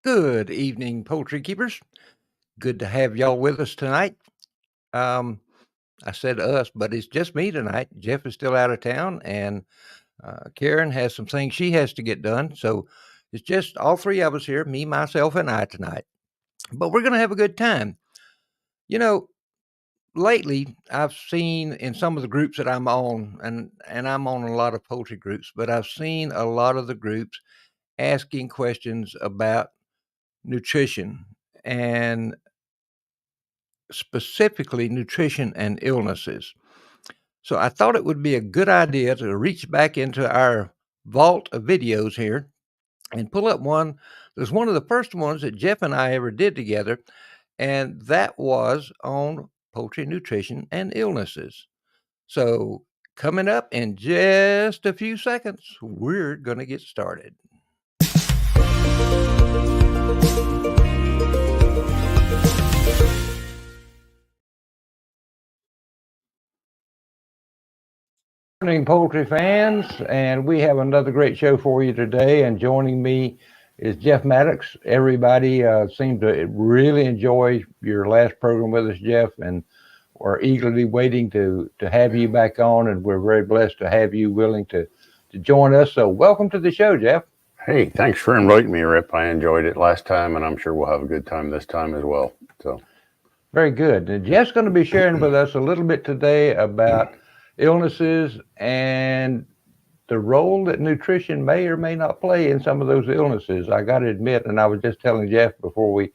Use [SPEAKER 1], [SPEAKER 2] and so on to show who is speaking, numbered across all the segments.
[SPEAKER 1] Good evening, poultry keepers. Good to have y'all with us tonight. Um, I said us, but it's just me tonight. Jeff is still out of town, and Karen has some things she has to get done. So it's just all three of us here, me, myself, and I tonight. But we're going to have a good time. You know, lately I've seen in some of the groups that I'm on, and I'm on a lot of poultry groups, but I've seen a lot of the groups asking questions about nutrition and specifically nutrition and illnesses. So I thought it would be a good idea to reach back into our vault of videos here and pull up one. There's one of the first ones that Jeff and I ever did together, and that was on poultry nutrition and illnesses. So coming up in just a few seconds, we're going to get started. Morning, poultry fans, and we have another great show for you today. And joining me is Jeff Maddox. Everybody seemed to really enjoy your last program with us, Jeff, and we're eagerly waiting to have you back on. And we're very blessed to have you willing to join us. So welcome to the show, Jeff.
[SPEAKER 2] Hey, thanks for inviting me, Rip. I enjoyed it last time, and I'm sure we'll have a good time this time as well. So,
[SPEAKER 1] very good. And Jeff's going to be sharing with us a little bit today about illnesses and the role that nutrition may or may not play in some of those illnesses. I got to admit, and I was just telling Jeff before we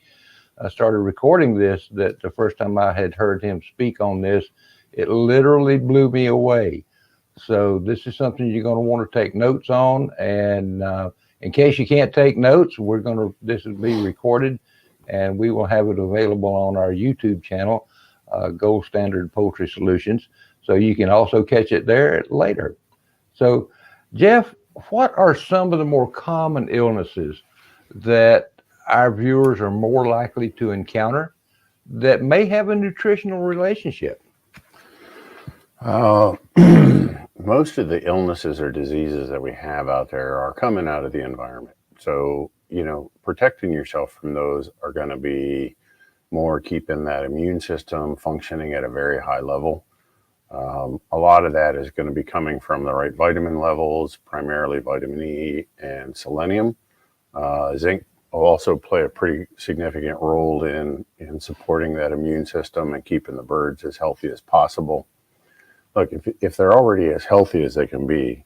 [SPEAKER 1] started recording this, that the first time I had heard him speak on this, it literally blew me away. So this is something you're going to want to take notes on. And in case you can't take notes, this will be recorded, and we will have it available on our YouTube channel, Gold Standard Poultry Solutions. So you can also catch it there later. So, Jeff, what are some of the more common illnesses that our viewers are more likely to encounter that may have a nutritional relationship?
[SPEAKER 2] Most of the illnesses or diseases that we have out there are coming out of the environment. So, protecting yourself from those are going to be more keeping that immune system functioning at a very high level. A lot of that is going to be coming from the right vitamin levels, primarily vitamin E and selenium. Zinc will also play a pretty significant role in supporting that immune system and keeping the birds as healthy as possible. Look, if they're already as healthy as they can be,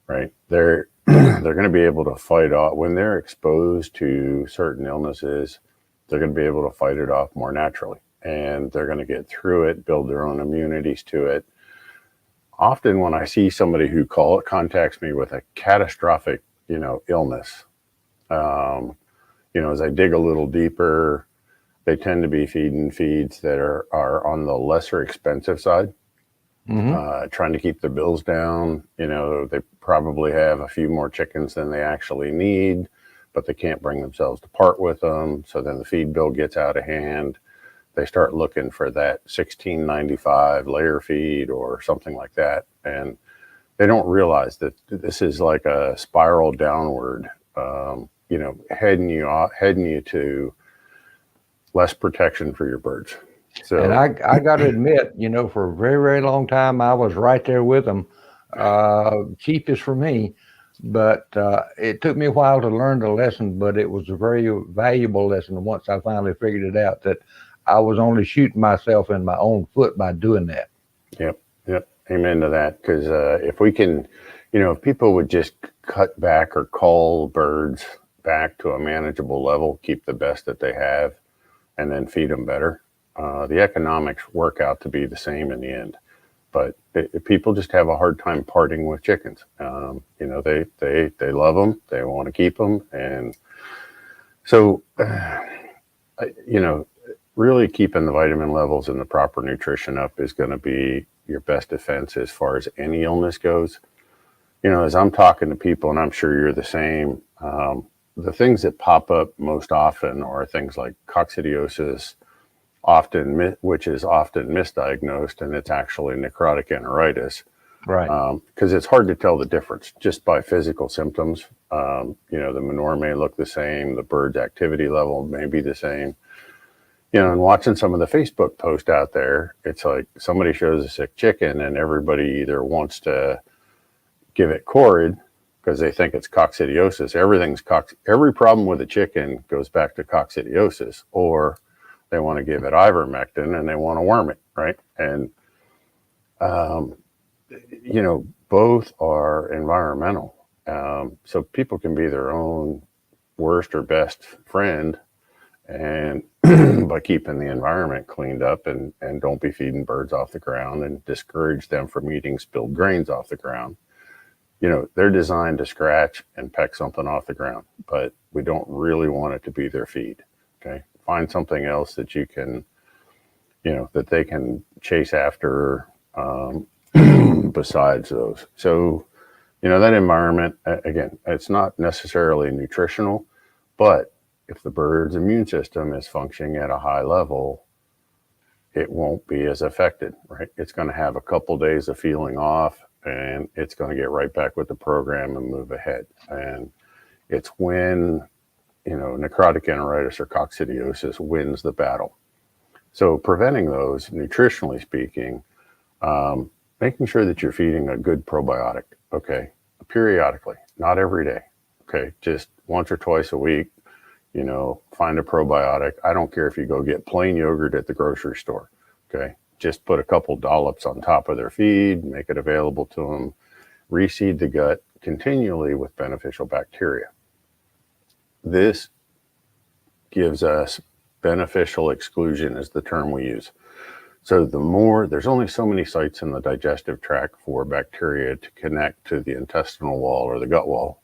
[SPEAKER 2] right, they're going to be able to fight off when they're exposed to certain illnesses. They're going to be able to fight it off more naturally, and they're going to get through it, build their own immunities to it. Often when I see somebody who contacts me with a catastrophic, illness, as I dig a little deeper, they tend to be feeding feeds that are on the lesser expensive side. Trying to keep their bills down. They probably have a few more chickens than they actually need, but they can't bring themselves to part with them. So then the feed bill gets out of hand. They start looking for that $16.95 layer feed or something like that. And they don't realize that this is like a spiral downward, heading you to less protection for your birds. So,
[SPEAKER 1] and I got to admit, for a very, very long time, I was right there with them. Cheapest for me, but it took me a while to learn the lesson, but it was a very valuable lesson once I finally figured it out that I was only shooting myself in my own foot by doing that.
[SPEAKER 2] Yep. Amen to that. Because if we can, if people would just cut back or cull birds back to a manageable level, keep the best that they have, and then feed them better, the economics work out to be the same in the end. But people just have a hard time parting with chickens. They love them, they want to keep them, and so really keeping the vitamin levels and the proper nutrition up is going to be your best defense as far as any illness goes. As I'm talking to people, and I'm sure you're the same, the things that pop up most often are things like coccidiosis, which is often misdiagnosed, and it's actually necrotic enteritis.
[SPEAKER 1] Right.
[SPEAKER 2] Because it's hard to tell the difference just by physical symptoms. You know, the manure may look the same, the bird's activity level may be the same. You know, and watching some of the Facebook posts out there, it's like somebody shows a sick chicken and everybody either wants to give it Corid because they think it's coccidiosis. Every problem with a chicken goes back to coccidiosis, or they want to give it ivermectin and they want to worm it, right? And you know, both are environmental. So people can be their own worst or best friend, and by keeping the environment cleaned up, and don't be feeding birds off the ground and discourage them from eating spilled grains off the ground. You know, they're designed to scratch and peck something off the ground, but we don't really want it to be their feed. Okay. Find something else that you can, you know, that they can chase after besides those. So, you know, that environment, again, it's not necessarily nutritional, but if the bird's immune system is functioning at a high level, it won't be as affected, right? It's going to have a couple days of feeling off, and it's going to get right back with the program and move ahead. And it's when, you know, necrotic enteritis or coccidiosis wins the battle. So preventing those, nutritionally speaking, making sure that you're feeding a good probiotic, okay, periodically, not every day, okay, just once or twice a week. You know, find a probiotic. I don't care if you go get plain yogurt at the grocery store, okay? Just put a couple dollops on top of their feed, make it available to them, reseed the gut continually with beneficial bacteria. This gives us beneficial exclusion is the term we use. So there's only so many sites in the digestive tract for bacteria to connect to the intestinal wall or the gut wall.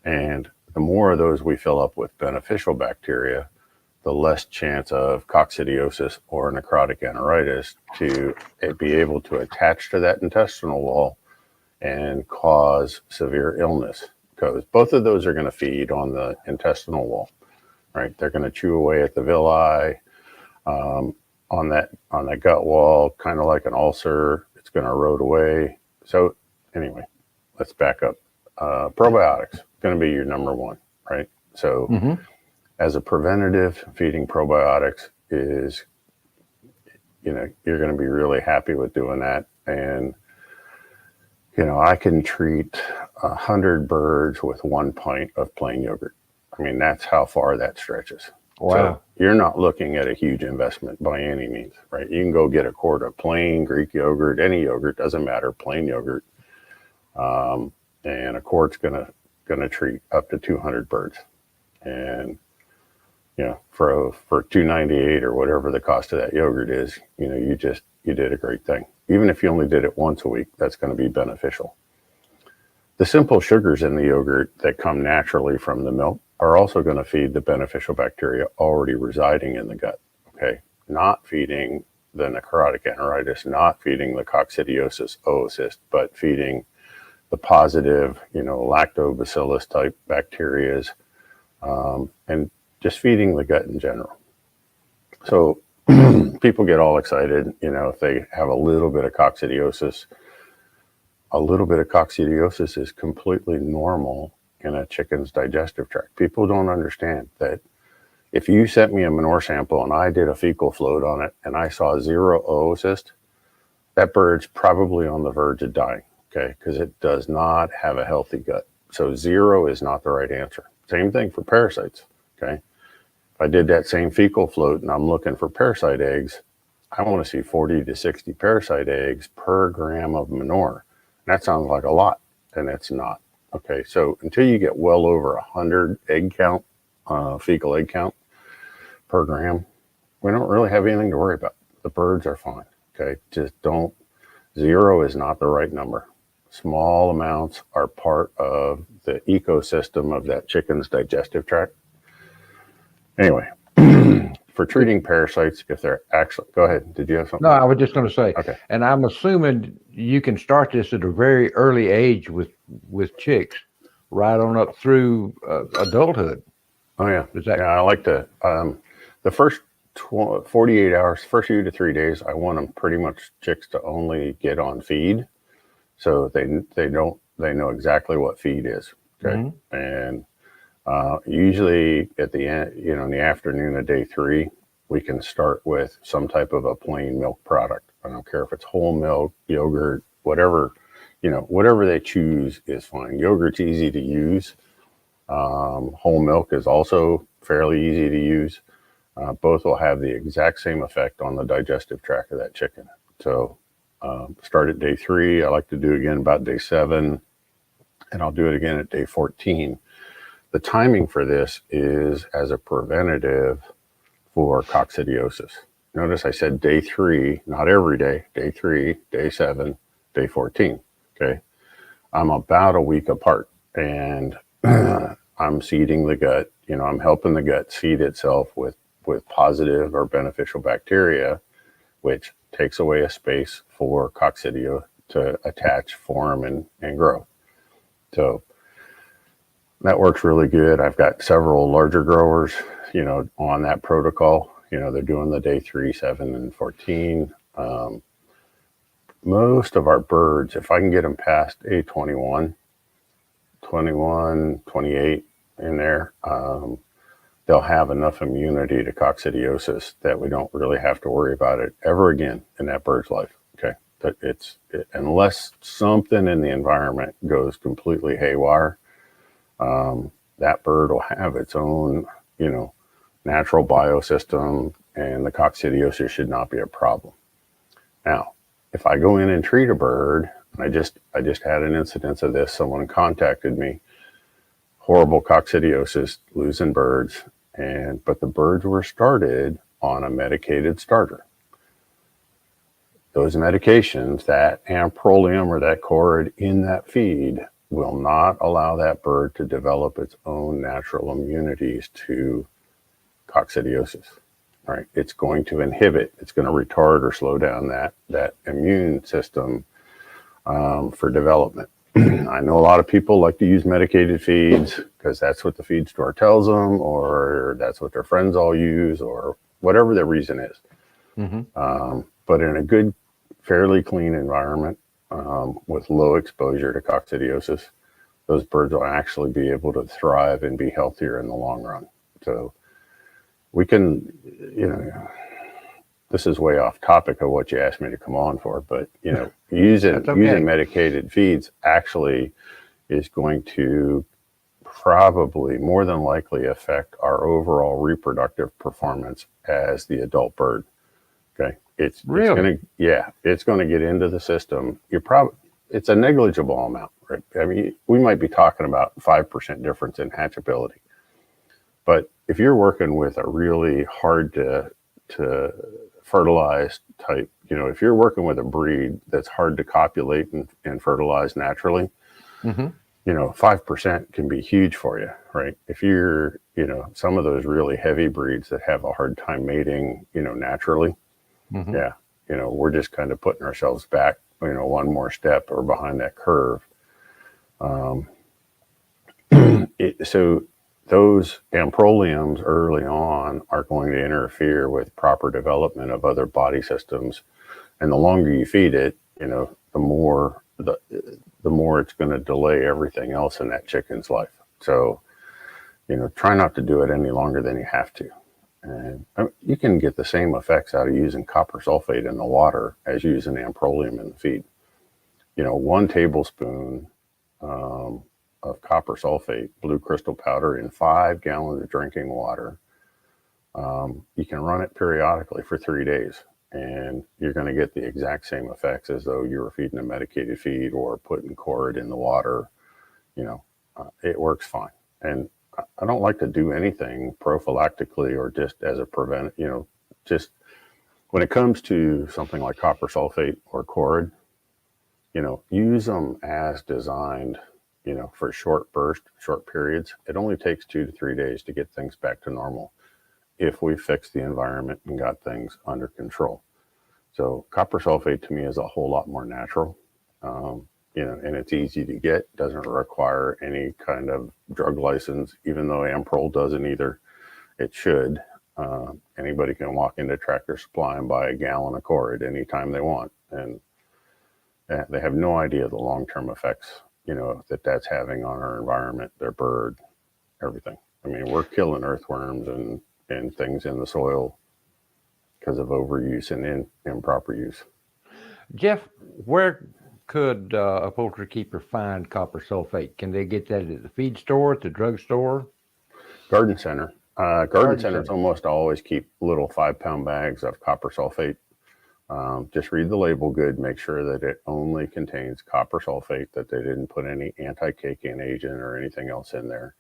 [SPEAKER 2] And the more of those we fill up with beneficial bacteria, the less chance of coccidiosis or necrotic enteritis to be able to attach to that intestinal wall and cause severe illness. Because both of those are going to feed on the intestinal wall, right? They're going to chew away at the villi on that gut wall, kind of like an ulcer. It's going to erode away. So anyway, let's back up. Probiotics going to be your number one, right? So as a preventative, feeding probiotics is, you know, you're going to be really happy with doing that. And, you know, I can treat 100 birds with 1 pint of plain yogurt. I mean, that's how far that stretches.
[SPEAKER 1] Wow.
[SPEAKER 2] So you're not looking at a huge investment by any means, right? You can go get a quart of plain Greek yogurt, any yogurt, doesn't matter, plain yogurt. And a quart's going to treat up to 200 birds. And, you know, for $2.98 or whatever the cost of that yogurt is, you know, you did a great thing. Even if you only did it once a week, that's going to be beneficial. The simple sugars in the yogurt that come naturally from the milk are also going to feed the beneficial bacteria already residing in the gut, okay? Not feeding the necrotic enteritis, not feeding the coccidiosis oocyst, but feeding the positive, you know, lactobacillus type bacterias, and just feeding the gut in general. So people get all excited, you know, if they have a little bit of coccidiosis. A little bit of coccidiosis is completely normal in a chicken's digestive tract. People don't understand that if you sent me a manure sample and I did a fecal float on it and I saw 0 oocyst, that bird's probably on the verge of dying, okay? Because it does not have a healthy gut. So 0 is not the right answer. Same thing for parasites, okay? If I did that same fecal float and I'm looking for parasite eggs, I want to see 40 to 60 parasite eggs per gram of manure. And that sounds like a lot, and it's not. Okay, so until you get well over 100 egg count, fecal egg count per gram, we don't really have anything to worry about. The birds are fine, okay? Just don't, 0 is not the right number. Small amounts are part of the ecosystem of that chicken's digestive tract. Anyway, for treating parasites, if they're actually, go ahead. Did you have something?
[SPEAKER 1] No, I was just going to say,
[SPEAKER 2] okay.
[SPEAKER 1] And I'm assuming you can start this at a very early age with chicks, right on up through adulthood.
[SPEAKER 2] Oh yeah, yeah. I like to. The first 48 hours, first 2 to 3 days, I want them pretty much chicks to only get on feed. So they know exactly what feed is. Okay.
[SPEAKER 1] Mm-hmm.
[SPEAKER 2] And usually at the end, in the afternoon of day 3, we can start with some type of a plain milk product. I don't care if it's whole milk, yogurt, whatever, whatever they choose is fine. Yogurt's easy to use. Whole milk is also fairly easy to use. Both will have the exact same effect on the digestive tract of that chicken. So start at day 3. I like to do it again about day 7, and I'll do it again at day 14. The timing for this is as a preventative for coccidiosis. Notice I said day 3, not every day, day 3, day 7, day 14. Okay. I'm about a week apart, and I'm seeding the gut. I'm helping the gut seed itself with positive or beneficial bacteria, which takes away a space for coccidio to attach, form, and grow. So that works really good. I've got several larger growers, on that protocol. They're doing the day 3, 7, and 14. Most of our birds, if I can get them past day 21, 28 in there, they'll have enough immunity to coccidiosis that we don't really have to worry about it ever again in that bird's life. Okay. But unless something in the environment goes completely haywire, that bird will have its own, natural biosystem, and the coccidiosis should not be a problem. Now, if I go in and treat a bird, and I just had an incidence of this, someone contacted me, horrible coccidiosis, losing birds, but the birds were started on a medicated starter. Those medications, that amprolium or that chord in that feed, will not allow that bird to develop its own natural immunities to coccidiosis. All right, it's going to inhibit, it's going to retard or slow down that immune system for development. I know a lot of people like to use medicated feeds because that's what the feed store tells them, or that's what their friends all use, or whatever the reason is.
[SPEAKER 1] Mm-hmm.
[SPEAKER 2] But in a good, fairly clean environment with low exposure to coccidiosis, those birds will actually be able to thrive and be healthier in the long run. So we can, this is way off topic of what you asked me to come on for, but using medicated feeds actually is going to probably more than likely affect our overall reproductive performance as the adult bird. Okay. It's going to get into the system. It's a negligible amount, right? I mean, we might be talking about 5% difference in hatchability, but if you're working with a really hard to fertilize type, if you're working with a breed that's hard to copulate and fertilize naturally, 5% can be huge for you, right? If you're, some of those really heavy breeds that have a hard time mating, naturally, we're just kind of putting ourselves back, one more step or behind that curve. So those amproliums early on are going to interfere with proper development of other body systems. And the longer you feed it, the more it's going to delay everything else in that chicken's life. So, try not to do it any longer than you have to. And you can get the same effects out of using copper sulfate in the water as using amprolium in the feed. 1 tablespoon of copper sulfate, blue crystal powder, in 5 gallons of drinking water. You can run it periodically for 3 days, and you're going to get the exact same effects as though you were feeding a medicated feed or putting cord in the water. It works fine. And I don't like to do anything prophylactically or just as a just when it comes to something like copper sulfate or cord, use them as designed, for short periods. It only takes 2 to 3 days to get things back to normal if we fix the environment and got things under control. So copper sulfate to me is a whole lot more natural, and it's easy to get, doesn't require any kind of drug license, even though Amprol doesn't either. It should. Anybody can walk into Tractor Supply and buy a gallon of cord anytime they want. And They have no idea the long-term effects, that's having on our environment, their bird, everything. I mean, we're killing earthworms and things in the soil because of overuse and improper use.
[SPEAKER 1] Jeff, where could a poultry keeper find copper sulfate? Can they get that at the feed store, at the drugstore?
[SPEAKER 2] Garden center. Garden centers
[SPEAKER 1] center.
[SPEAKER 2] almost always keep little 5-pound bags of copper sulfate. Just read the label good, make sure that it only contains copper sulfate, that they didn't put any anti-caking agent or anything else in there.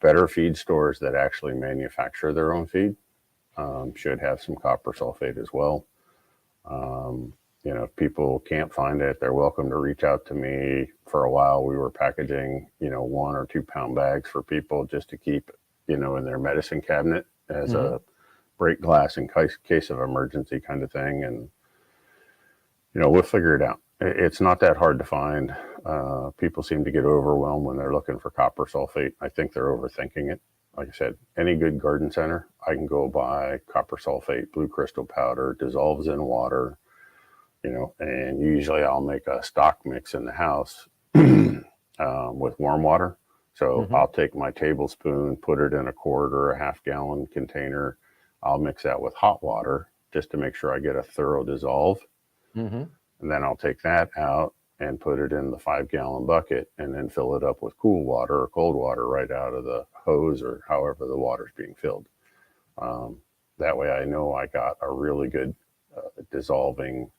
[SPEAKER 2] Better feed stores that actually manufacture their own feed should have some copper sulfate as well. If people can't find it, they're welcome to reach out to me. For a while, we were packaging, 1 or 2 pound bags for people just to keep, in their medicine cabinet as a break glass in case of emergency kind of thing. And, we'll figure it out. It's not that hard to find. People seem to get overwhelmed when they're looking for copper sulfate. I think they're overthinking it. Like I said, any good garden center, I can go buy copper sulfate, blue crystal powder, dissolves in water, and usually I'll make a stock mix in the house with warm water. So I'll take my tablespoon, put it in a quart or a half-gallon container. I'll mix that with hot water just to make sure I get a thorough dissolve. And then I'll take that out and put it in the 5-gallon bucket and then fill it up with cool water or cold water right out of the hose or however the water's being filled. That way I know I got a really good dissolving.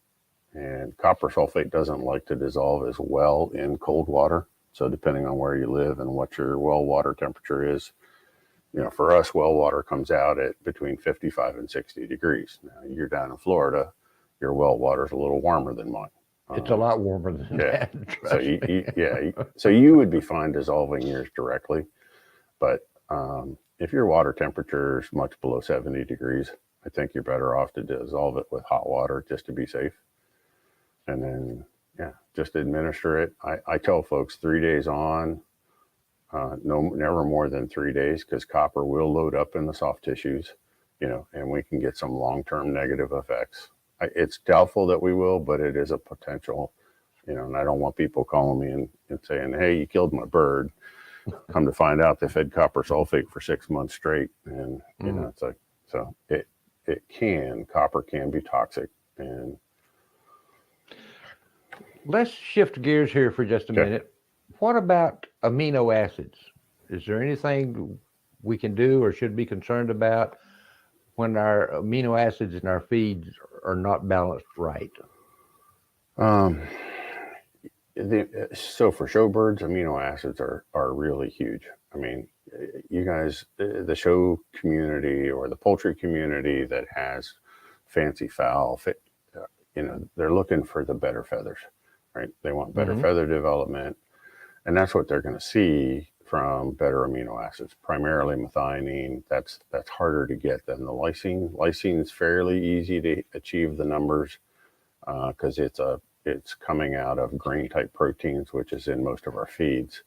[SPEAKER 2] And copper sulfate doesn't like to dissolve as well in cold water. So depending on where you live and what your well water temperature is, for us, well water comes out at between 55 and 60 degrees. Now, you're down in Florida, your well water is a little warmer than mine.
[SPEAKER 1] It's a lot warmer than that.
[SPEAKER 2] So you would be fine dissolving yours directly. But if your water temperature is much below 70 degrees, I think you're better off to dissolve it with hot water just to be safe. And then, just administer it. I tell folks 3 days on, never more than 3 days, because copper will load up in the soft tissues, and we can get some long-term negative effects. It's doubtful that we will, but it is a potential, and I don't want people calling me and saying, hey, you killed my bird. Come to find out they fed copper sulfate for 6 months straight. And, it's like, so copper can be toxic. And
[SPEAKER 1] let's shift gears here for just a minute. What about amino acids? Is there anything we can do or should be concerned about when our amino acids in our feeds are not balanced right?
[SPEAKER 2] So for showbirds, amino acids are really huge. I mean, you guys, the show community or the poultry community that has fancy fowl, they're looking for the better feathers, right? They want better feather development, and that's what they're going to see from better amino acids, primarily methionine. That's harder to get than the lysine. Lysine is fairly easy to achieve the numbers because it's coming out of grain type proteins, which is in most of our feeds.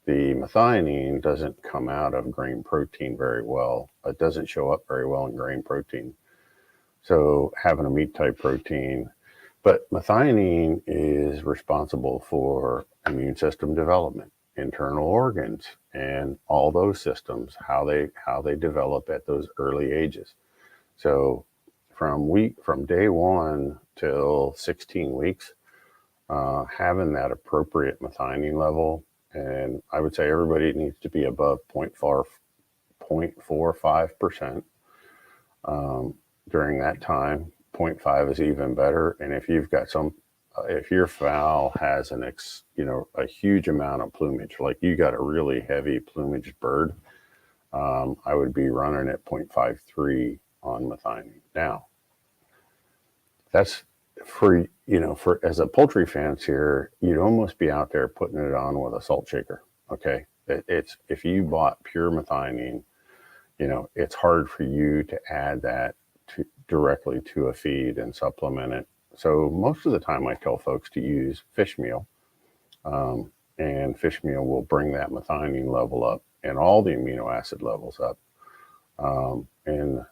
[SPEAKER 2] The methionine doesn't come out of grain protein very well. It doesn't show up very well in grain protein. So having a meat type protein, but methionine is responsible for immune system development, internal organs, and all those systems, how they develop at those early ages. So from day 1 till 16 weeks, having that appropriate methionine level, and I would say everybody needs to be above 0.45% during that time. 0.5 is even better. And if you've got if your fowl has a huge amount of plumage, like you got a really heavy plumage bird, I would be running at 0.53 on methionine. Now, that's for as a poultry fancier, you'd almost be out there putting it on with a salt shaker. Okay. It's, if you bought pure methionine, it's hard for you to add that directly to a feed and supplement it. So most of the time I tell folks to use fish meal, and fish meal will bring that methionine level up and all the amino acid levels up. And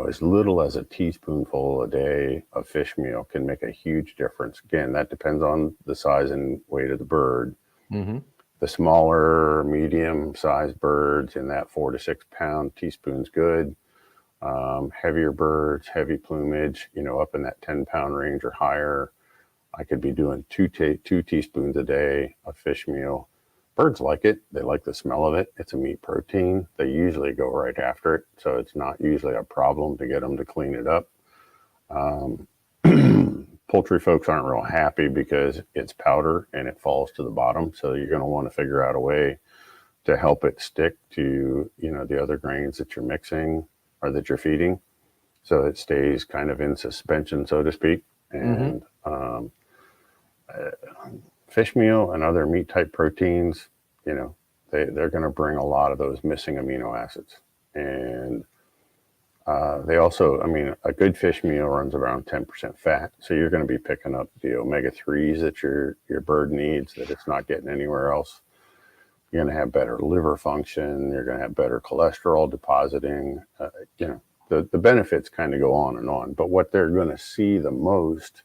[SPEAKER 2] as little as a teaspoonful a day of fish meal can make a huge difference. Again, that depends on the size and weight of the bird.
[SPEAKER 1] Mm-hmm.
[SPEAKER 2] The smaller, medium-sized birds in that 4 to 6 pound teaspoon's good. Heavier birds, heavy plumage, up in that 10-pound range or higher, I could be doing two teaspoons a day of fish meal. Birds like it. They like the smell of it. It's a meat protein. They usually go right after it, so it's not usually a problem to get them to clean it up. Poultry folks aren't real happy because it's powder and it falls to the bottom, so you're going to want to figure out a way to help it stick to the other grains that you're mixing or that you're feeding, so it stays kind of in suspension, so to speak. And fish meal and other meat type proteins, they're going to bring a lot of those missing amino acids. And they also, a good fish meal runs around 10% fat. So you're going to be picking up the omega-3s that your bird needs that it's not getting anywhere else. You're going to have better liver function. You're going to have better cholesterol depositing. The benefits kind of go on and on. But what they're going to see the most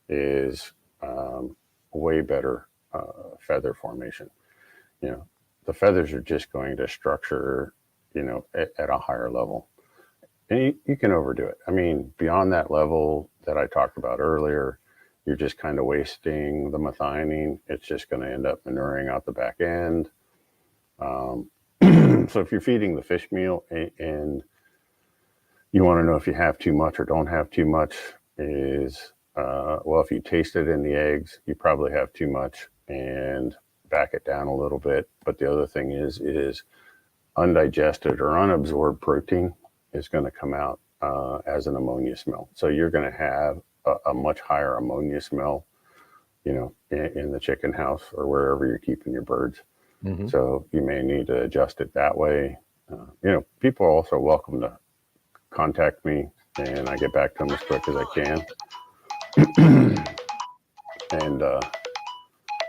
[SPEAKER 2] is way better feather formation. The feathers are just going to structure, at a higher level. And you can overdo it. Beyond that level that I talked about earlier, you're just kind of wasting the methionine. It's just going to end up manuring out the back end. So if you're feeding the fish meal and you want to know if you have too much or don't have too much is, if you taste it in the eggs, you probably have too much, and back it down a little bit. But the other thing is undigested or unabsorbed protein is going to come out as an ammonia smell. So you're going to have a much higher ammonia smell, in the chicken house or wherever you're keeping your birds. Mm-hmm. So you may need to adjust it that way. People are also welcome to contact me, and I get back to them as quick as I can. And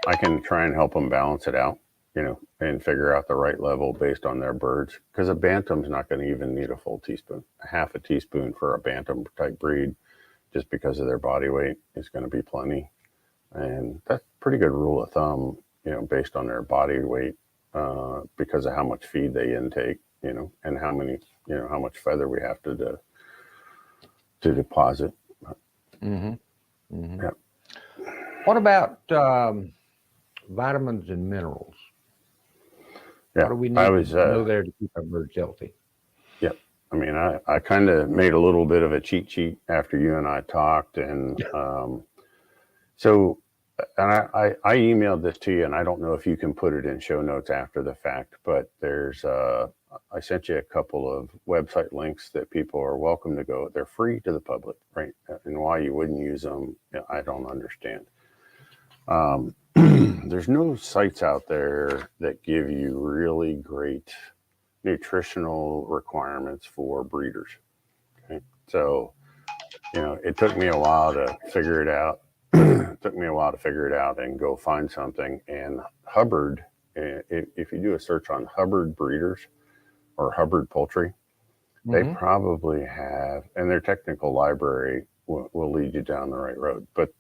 [SPEAKER 2] I can try and help them balance it out, and figure out the right level based on their birds. Because a bantam's not going to even need a full teaspoon. A half a teaspoon for a bantam type breed, just because of their body weight, is going to be plenty. And that's a pretty good rule of thumb, based on their body weight, because of how much feed they intake, and how much feather we have to deposit.
[SPEAKER 1] Mm-hmm. Mm-hmm.
[SPEAKER 2] Yep.
[SPEAKER 1] What about vitamins and minerals?
[SPEAKER 2] Yeah,
[SPEAKER 1] what do we need to know there to keep our birds healthy?
[SPEAKER 2] Yep. I kind of made a little bit of a cheat sheet after you and I talked, and I emailed this to you, and I don't know if you can put it in show notes after the fact, but there's I sent you a couple of website links that people are welcome to go. They're free to the public, right? And why you wouldn't use them, I don't understand. There's no sites out there that give you really great nutritional requirements for breeders. Okay? So, it took me a while to figure it out. And go find something. And Hubbard, if you do a search on Hubbard breeders or Hubbard Poultry, they probably have, and their technical library will lead you down the right road. But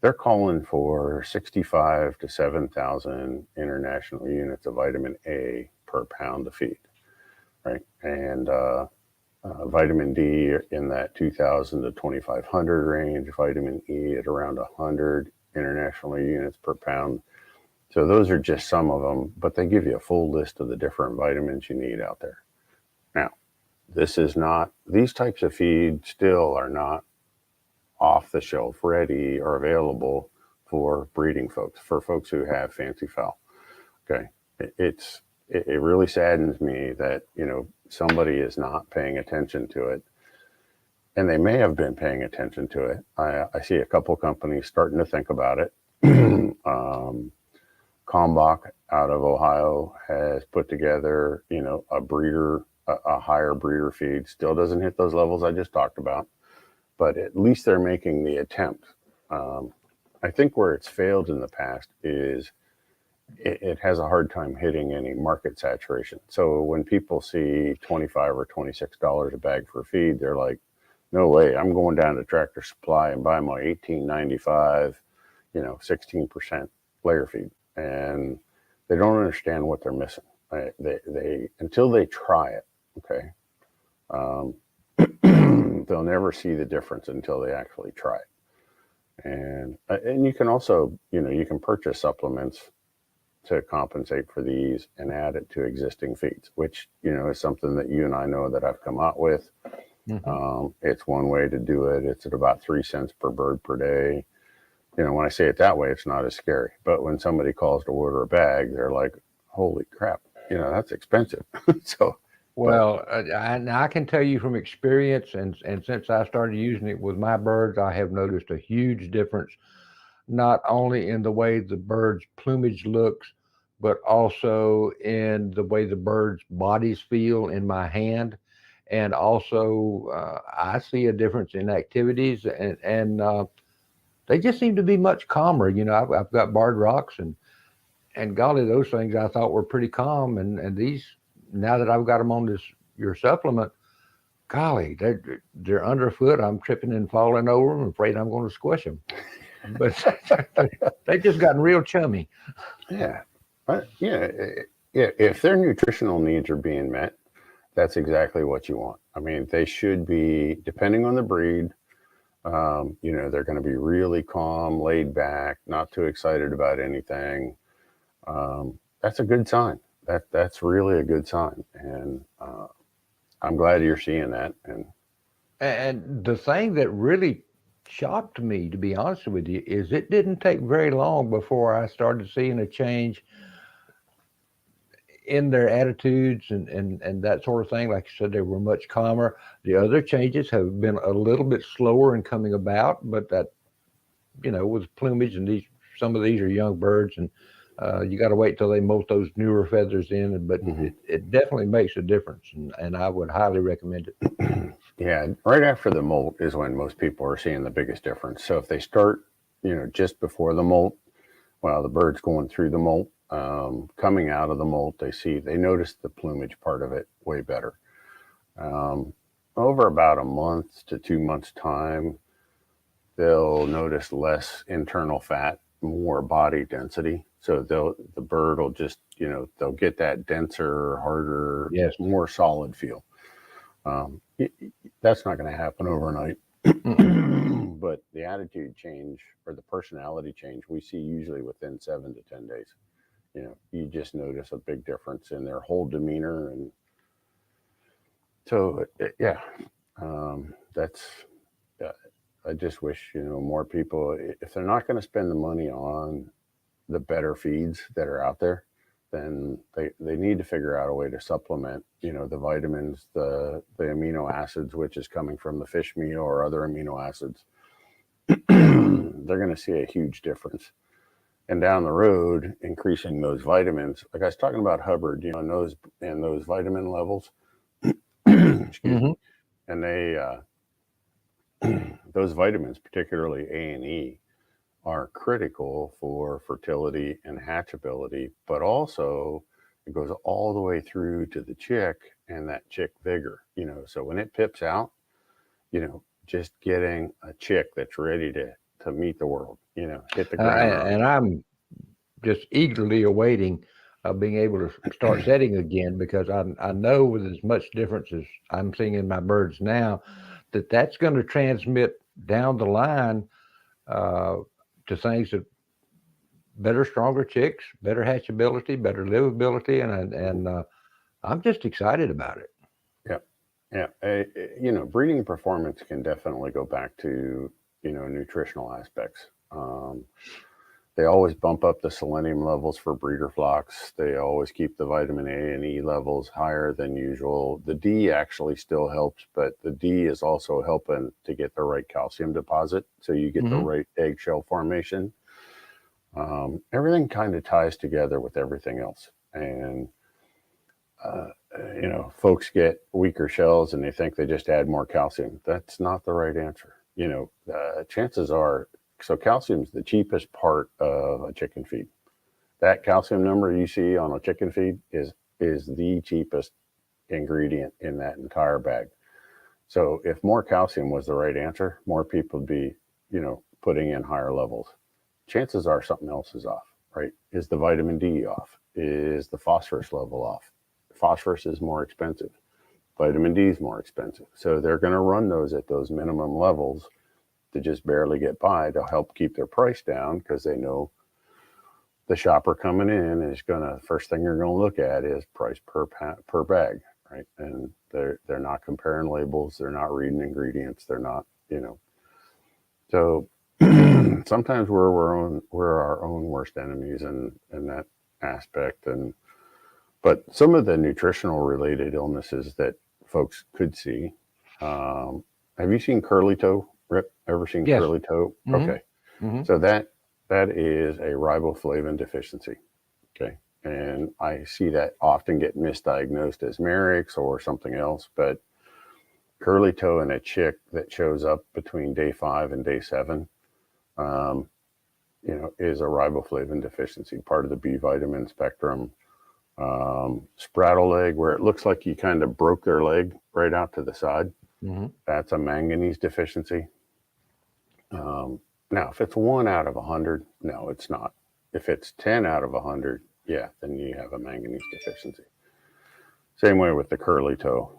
[SPEAKER 2] they're calling for 65 to 7,000 international units of vitamin A per pound of feed, right? And vitamin D in that 2,000 to 2,500 range, vitamin E at around 100 international units per pound. So those are just some of them, but they give you a full list of the different vitamins you need out there. Now, these types of feed still are not off the shelf ready or available for breeding folks, for folks who have fancy fowl. Okay. It really saddens me that, somebody is not paying attention to it, and they may have been paying attention to it. I see a couple companies starting to think about it. Kalmbach out of Ohio has put together, a higher breeder feed. Still doesn't hit those levels I just talked about, but at least they're making the attempt. I think where it's failed in the past is it has a hard time hitting any market saturation. So when people see $25 or $26 a bag for feed, they're like, no way, I'm going down to Tractor Supply and buy my $18.95, 16% layer feed. And they don't understand what they're missing. They until they try it, okay, they'll never see the difference until they actually try it. And you can also, you can purchase supplements to compensate for these and add it to existing feeds, which, is something that you and I know that I've come out with. Mm-hmm. It's one way to do it. It's at about 3 cents per bird per day. When I say it that way, it's not as scary. But when somebody calls to order a bag, they're like, holy crap, that's expensive. So,
[SPEAKER 1] well, I can tell you from experience, and since I started using it with my birds, I have noticed a huge difference, not only in the way the bird's plumage looks, but also in the way the bird's bodies feel in my hand. And also, I see a difference in activities, and they just seem to be much calmer. I've got barred rocks, and golly, those things I thought were pretty calm, and these, now that I've got them on your supplement, golly, they're underfoot. I'm tripping and falling over them. I'm afraid I'm going to squish them. But they've just gotten real chummy.
[SPEAKER 2] Yeah. But if their nutritional needs are being met, that's exactly what you want. I mean, they should be, depending on the breed, they're going to be really calm, laid back, not too excited about anything. That's a good sign. That's really a good sign. And I'm glad you're seeing that.
[SPEAKER 1] And the thing that really shocked me, to be honest with you, is it didn't take very long before I started seeing a change in their attitudes and that sort of thing. Like I said, they were much calmer. The other changes have been a little bit slower in coming about, but that, with plumage, and some of these are young birds, and you got to wait till they molt those newer feathers in. But mm-hmm. it definitely makes a difference, and I would highly recommend it.
[SPEAKER 2] Yeah, right after the molt is when most people are seeing the biggest difference. So if they start, just before the molt, while the bird's going through the molt, coming out of the molt, they notice the plumage part of it way better. Over about a month to 2 months time, they'll notice less internal fat, more body density. So the bird will just, they'll get that denser, harder, yes, more solid feel. That's not going to happen overnight. But the attitude change or the personality change we see usually within 7 to 10 days. You just notice a big difference in their whole demeanor. And so, I just wish, more people, if they're not going to spend the money on the better feeds that are out there, then they need to figure out a way to supplement, the vitamins, the amino acids, which is coming from the fish meal or other amino acids. They're going to see a huge difference. And down the road, increasing those vitamins, like I was talking about Hubbard, and those vitamin levels, excuse mm-hmm. me, and they, those vitamins, particularly A and E, are critical for fertility and hatchability, but also it goes all the way through to the chick and that chick vigor, so when it pips out, just getting a chick that's ready to meet the world, hit the ground.
[SPEAKER 1] And I'm just eagerly awaiting being able to start setting again, because I know with as much difference as I'm seeing in my birds now, that's going to transmit down the line to things that better, stronger chicks, better hatchability, better livability, and I'm just excited about it.
[SPEAKER 2] Yeah. Breeding performance can definitely go back to, nutritional aspects. They always bump up the selenium levels for breeder flocks. They always keep the vitamin A and E levels higher than usual. The D actually still helps, but the D is also helping to get the right calcium deposit, so you get mm-hmm. the right eggshell formation. Everything kind of ties together with everything else. And, folks get weaker shells and they think they just add more calcium. That's not the right answer. Chances are, so calcium is the cheapest part of a chicken feed. That calcium number you see on a chicken feed is the cheapest ingredient in that entire bag. So if more calcium was the right answer, more people would be, putting in higher levels. Chances are something else is off, right? Is the vitamin D off? Is the phosphorus level off? Phosphorus is more expensive. Vitamin D is more expensive. So they're going to run those at those minimum levels to just barely get by to help keep their price down, because they know the shopper coming in is first thing they're going to look at is price per bag, right? And they're not comparing labels, they're not reading ingredients, they're not, So sometimes we're our own worst enemies in that aspect. But some of the nutritional related illnesses that folks could see. Have you seen curly toe, Rip? Ever seen
[SPEAKER 1] Yes.
[SPEAKER 2] curly toe?
[SPEAKER 1] Mm-hmm.
[SPEAKER 2] Okay.
[SPEAKER 1] Mm-hmm.
[SPEAKER 2] So that is a riboflavin deficiency. Okay. And I see that often get misdiagnosed as Merrick's or something else, but curly toe in a chick that shows up between day 5 and day 7, is a riboflavin deficiency, part of the B vitamin spectrum. Spraddle leg, where it looks like you kind of broke their leg right out to the side.
[SPEAKER 1] Mm-hmm.
[SPEAKER 2] That's a manganese deficiency. Now, if it's 1 out of 100, no, it's not. If it's 10 out of 100, yeah, then you have a manganese deficiency. Same way with the curly toe.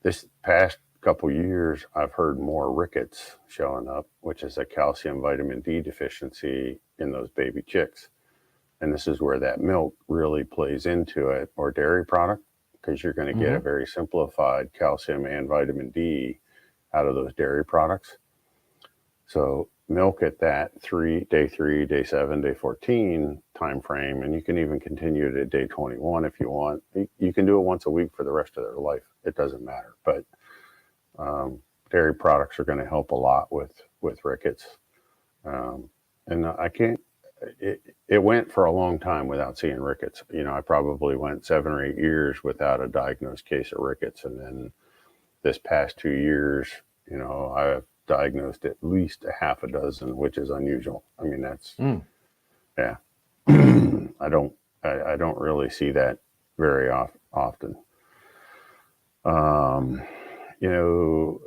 [SPEAKER 2] This past couple years, I've heard more rickets showing up, which is a calcium vitamin D deficiency in those baby chicks. And this is where that milk really plays into it, or dairy product, because you're going to get a very simplified calcium and vitamin D out of those dairy products. So milk at that day 3, day 7, day 14 time frame, and you can even continue it at day 21 if you want. You can do it once a week for the rest of their life. It doesn't matter. But dairy products are going to help a lot with rickets. And I can't. It went for a long time without seeing rickets. I probably went 7 or 8 years without a diagnosed case of rickets, and then this past 2 years, I've diagnosed at least a half a dozen, which is unusual. I mean, that's yeah. I don't really see that very often.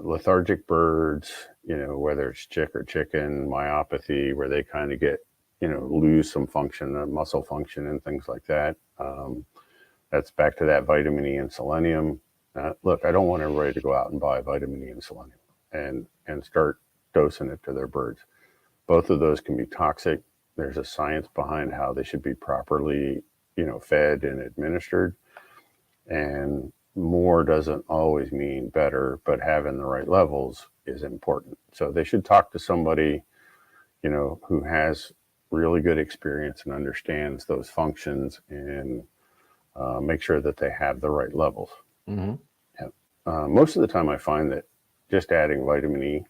[SPEAKER 2] Lethargic birds, whether it's chick or chicken, myopathy, where they kind of get, lose some function, muscle function and things like that. That's back to that vitamin E and selenium. Look, I don't want everybody to go out and buy vitamin E and selenium and start dosing it to their birds. Both of those can be toxic. There's a science behind how they should be properly, fed and administered. And more doesn't always mean better, but having the right levels is important. So they should talk to somebody, who has really good experience and understands those functions, and make sure that they have the right levels.
[SPEAKER 1] Mm-hmm.
[SPEAKER 2] Most of the time I find that just adding vitamin E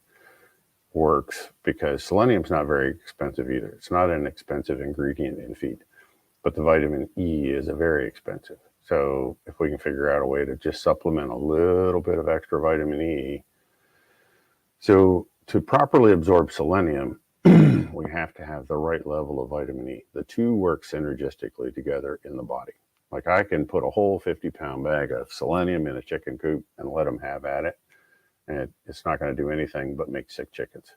[SPEAKER 2] works, because selenium's not very expensive either. It's not an expensive ingredient in feed, but the vitamin E is a very expensive. So if we can figure out a way to just supplement a little bit of extra vitamin E. So to properly absorb selenium, we have to have the right level of vitamin E. The two work synergistically together in the body. Like, I can put a whole 50-pound bag of selenium in a chicken coop and let them have at it, and it's not going to do anything but make sick chickens.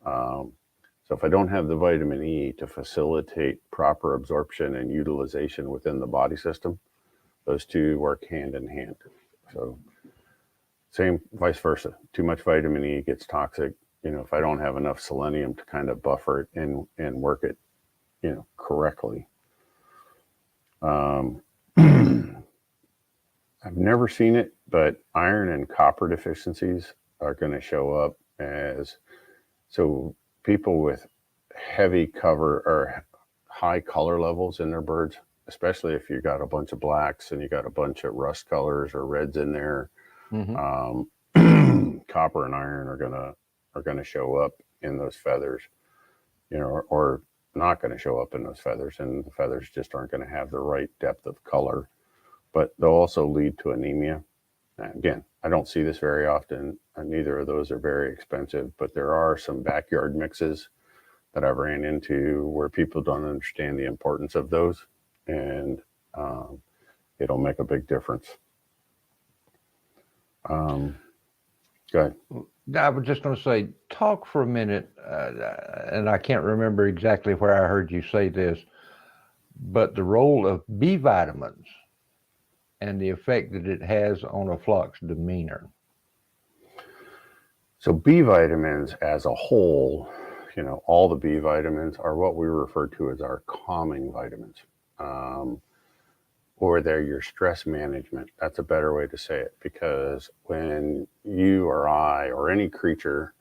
[SPEAKER 2] So if I don't have the vitamin E to facilitate proper absorption and utilization within the body system, those two work hand in hand. So same vice versa. Too much vitamin E gets toxic. If I don't have enough selenium to kind of buffer it and work it, correctly. I've never seen it, but iron and copper deficiencies are going to show up as, so people with heavy cover or high color levels in their birds, especially if you got a bunch of blacks and you got a bunch of rust colors or reds in there, copper and iron are gonna show up in those feathers, or not going to show up in those feathers, and the feathers just aren't going to have the right depth of color. But they'll also lead to anemia. Again, I don't see this very often, and neither of those are very expensive, but there are some backyard mixes that I've ran into where people don't understand the importance of those, and it'll make a big difference. Go ahead.
[SPEAKER 1] I was just going to say, talk for a minute, and I can't remember exactly where I heard you say this, but the role of B vitamins and the effect that it has on a flock's demeanor.
[SPEAKER 2] So B vitamins as a whole, all the B vitamins are what we refer to as our calming vitamins, or they're your stress management. That's a better way to say it, because when you or I or any creature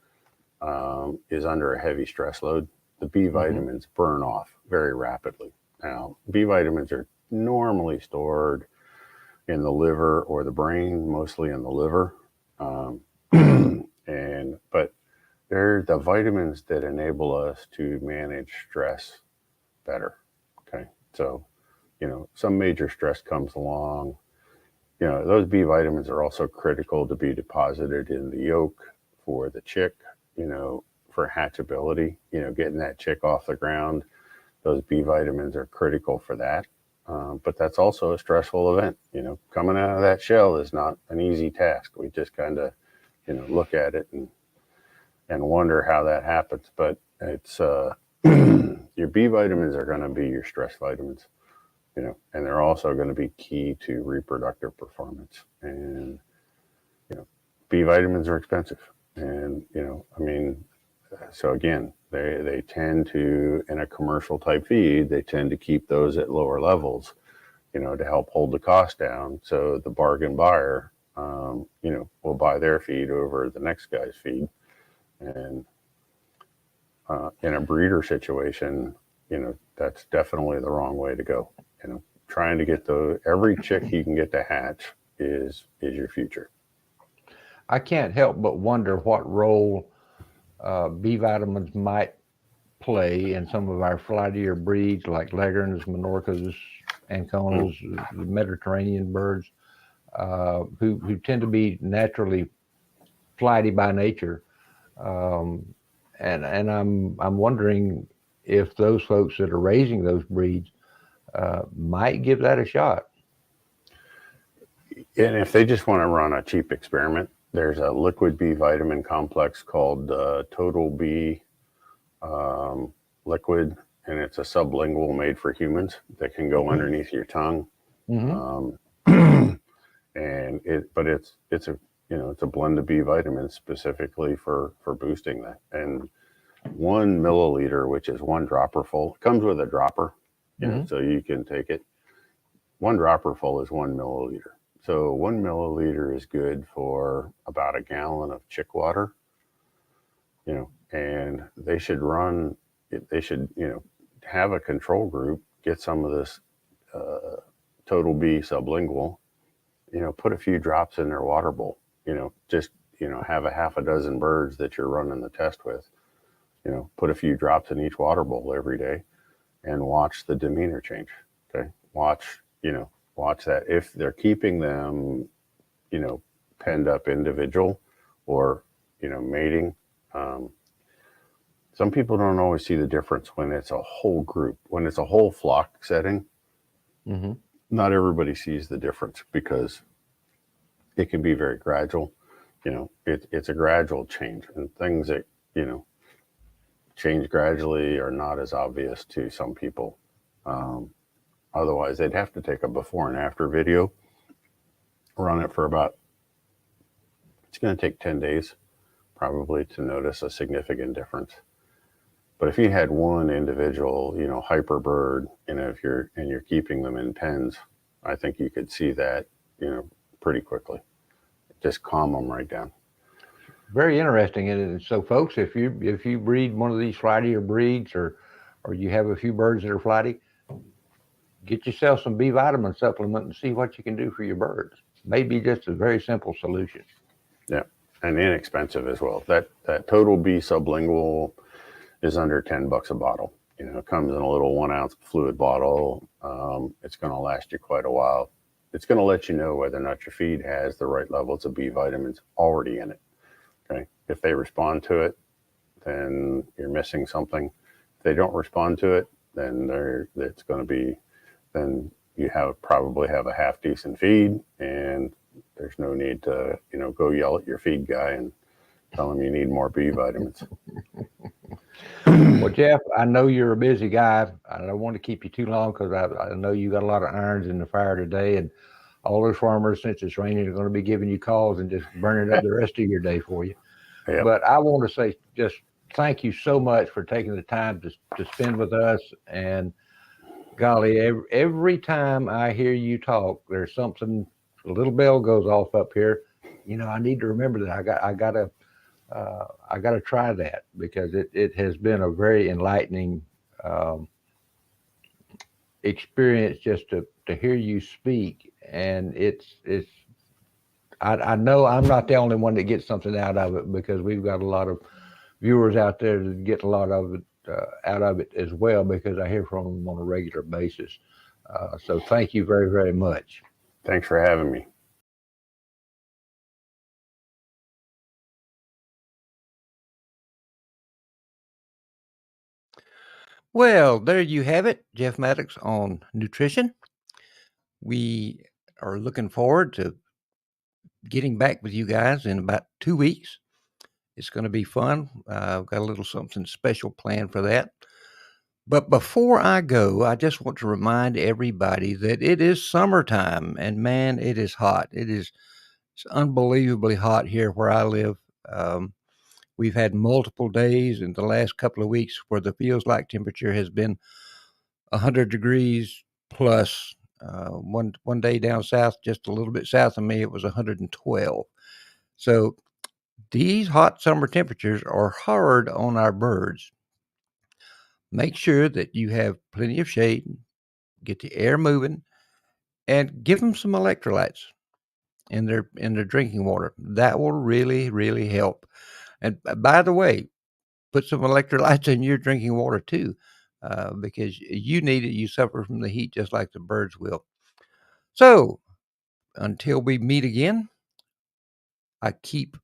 [SPEAKER 2] is under a heavy stress load, the B vitamins burn off very rapidly. Now, B vitamins are normally stored in the liver or the brain, mostly in the liver. But they're the vitamins that enable us to manage stress better. Okay. So, some major stress comes along. Those B vitamins are also critical to be deposited in the yolk for the chick, for hatchability, getting that chick off the ground. Those B vitamins are critical for that. But that's also a stressful event. Coming out of that shell is not an easy task. We just kind of, look at it and wonder how that happens. But it's your B vitamins are going to be your stress vitamins, and they're also going to be key to reproductive performance. And B vitamins are expensive, and so again, they tend to, in a commercial type feed, they tend to keep those at lower levels, to help hold the cost down. So the bargain buyer, will buy their feed over the next guy's feed. And in a breeder situation, that's definitely the wrong way to go. Trying to get every chick you can get to hatch is your future.
[SPEAKER 1] I can't help but wonder what role B vitamins might play in some of our flightier breeds like Leghorns, Minorcas, Anconas, the Mediterranean birds, who tend to be naturally flighty by nature. And I'm wondering if those folks that are raising those breeds might give that a shot.
[SPEAKER 2] And if they just want to run a cheap experiment, there's a liquid B vitamin complex called Total B liquid, and it's a sublingual made for humans that can go underneath your tongue. But it's a blend of B vitamins specifically for boosting that. And 1 milliliter, which is 1 dropper full, comes with a dropper, so you can take it. 1 dropper full is 1 milliliter. So 1 milliliter is good for about a gallon of chick water, and they should have a control group, get some of this Total B sublingual, put a few drops in their water bowl, just, have a half a dozen birds that you're running the test with, put a few drops in each water bowl every day and watch the demeanor change. Okay. Watch that. If they're keeping them, penned up individual or, mating, some people don't always see the difference when it's a whole group, when it's a whole flock setting. Not everybody sees the difference because it can be very gradual. It's a gradual change, and things that, change gradually are not as obvious to some people. Otherwise, they'd have to take a before and after video, run it for it's going to take 10 days probably to notice a significant difference. But if you had one individual, hyper bird, if you're keeping them in pens, I think you could see that, pretty quickly. Just calm them right down.
[SPEAKER 1] Very interesting. And so, folks, if you breed one of these flightier breeds, or you have a few birds that are flighty, get yourself some B vitamin supplement and see what you can do for your birds. Maybe just a very simple solution.
[SPEAKER 2] Yeah, and inexpensive as well. That Total B sublingual is under $10 a bottle. It comes in a little 1 ounce fluid bottle. It's going to last you quite a while. It's going to let you know whether or not your feed has the right levels of B vitamins already in it. Okay. If they respond to it, then you're missing something. they don't respond to it, then it's going to be, then you probably have a half decent feed, and there's no need to, go yell at your feed guy and tell him you need more B vitamins.
[SPEAKER 1] Well, Jeff, I know you're a busy guy. I don't want to keep you too long because I know you got a lot of irons in the fire today, and all those farmers, since it's raining, are going to be giving you calls and just burning up the rest of your day for you.
[SPEAKER 2] Yep.
[SPEAKER 1] But I want to say just thank you so much for taking the time to spend with us. And golly, every time I hear you talk, there's something, a little bell goes off up here. I need to remember that I got to try that, because it has been a very enlightening experience just to hear you speak. And I know I'm not the only one that gets something out of it, because we've got a lot of viewers out there that get a lot of it out of it as well, because I hear from them on a regular basis. So thank you very, very much.
[SPEAKER 2] Thanks for having me.
[SPEAKER 1] Well, there you have it, Jeff Maddox on nutrition. We are looking forward to getting back with you guys in about 2 weeks. It's going to be fun. I've got a little something special planned for that. But before I go, I just want to remind everybody that it is summertime, and man, it is hot. It's unbelievably hot here where I live. We've had multiple days in the last couple of weeks where the feels like temperature has been 100 degrees plus. One day down south, just a little bit south of me, it was 112. So these hot summer temperatures are hard on our birds. Make sure that you have plenty of shade, get the air moving, and give them some electrolytes in their drinking water. That will really, really help. And by the way, put some electrolytes in your drinking water too, because you need it. You suffer from the heat just like the birds will. So until we meet again, I keep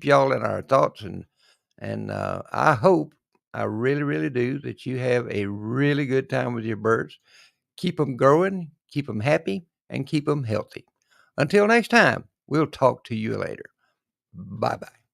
[SPEAKER 1] y'all in our thoughts, and I hope, I really, really do, that you have a really good time with your birds. Keep them growing, keep them happy, and keep them healthy. Until next time, we'll talk to you later. Bye-bye.